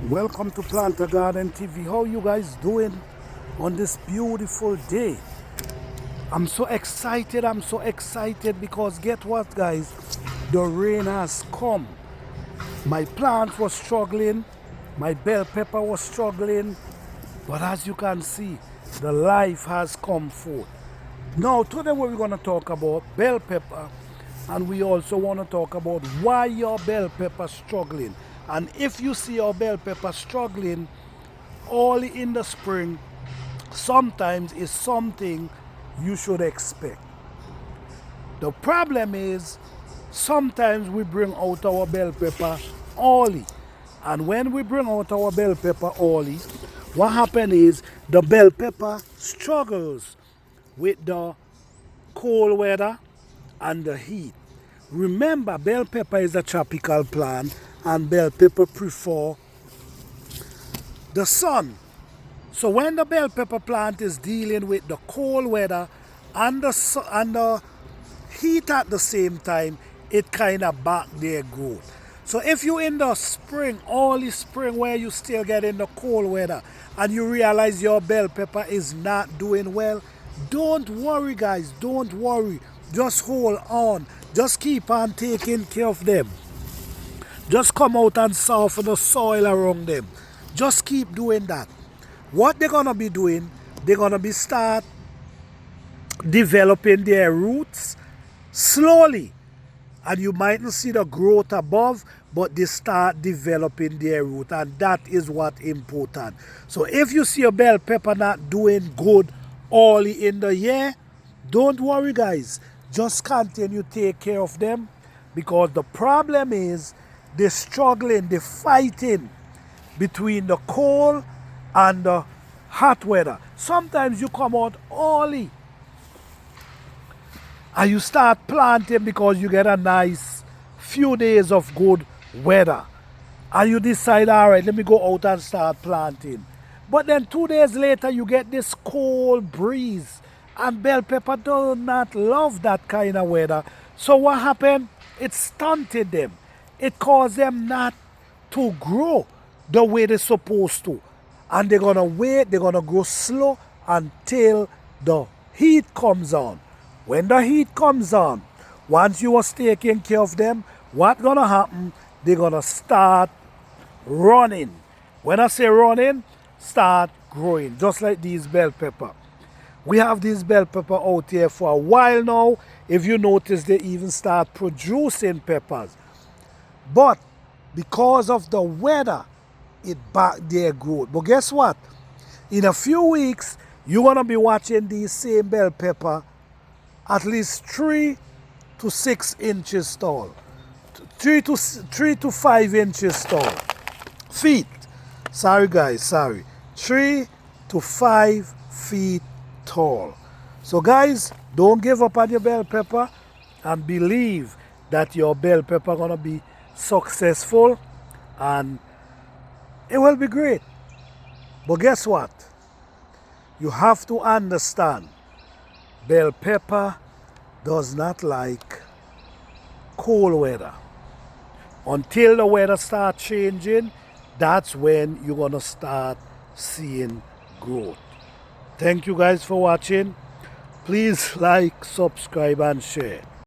Welcome to Planter Garden TV. How you guys doing on this beautiful day? I'm so excited because get what, guys? The rain has come. My plant was struggling, my bell pepper was struggling, but as you can see, the life has come forth. Now today we're going to talk about bell pepper, and we also want to talk about why your bell pepper struggling. And if you see your bell pepper struggling early in the spring, sometimes it's something you should expect. The problem is sometimes we bring out our bell pepper early. And when we bring out our bell pepper early, what happens is the bell pepper struggles with the cold weather and the heat. Remember, bell pepper is a tropical plant and bell pepper prefer the sun. So when the bell pepper plant is dealing with the cold weather and the heat at the same time, it kind of back their growth. So if you in the spring, early spring, where you still get in the cold weather and you realize your bell pepper is not doing well, don't worry, guys, don't worry. Just hold on. Just keep on taking care of them. Just come out and soften the soil around them. Just keep doing that. What they're gonna be doing, they're gonna be start developing their roots slowly. And you mightn't see the growth above, but they start developing their root, and that is what important. So if you see a bell pepper not doing good early in the year, don't worry, guys. Just continue to take care of them, because the problem is they're struggling, they're fighting between the cold and the hot weather. Sometimes you come out early and you start planting because you get a nice few days of good weather. And you decide, all right, let me go out and start planting. But then 2 days later, you get this cold breeze. And bell pepper do not love that kind of weather. So what happened? It stunted them. It caused them not to grow the way they're supposed to. And they're going to wait, they're going to grow slow until the heat comes on. When the heat comes on, once you was taking care of them, what's going to happen? They're going to start running. When I say running, start growing, just like these bell pepper. We have these bell pepper out here for a while now. If you notice, they even start producing peppers. But because of the weather, it backed their growth. But guess what? In a few weeks, you're going to be watching these same bell pepper at least 3 to 6 inches tall. 3 to 5 inches tall. Feet. Sorry, guys, sorry. 3 to 5 feet tall. So guys, don't give up on your bell pepper and believe that your bell pepper gonna be successful and it will be great. But guess what? You have to understand, bell pepper does not like cold weather. Until the weather starts changing, that's when you're gonna start seeing growth. Thank you guys for watching. Please like, subscribe and share.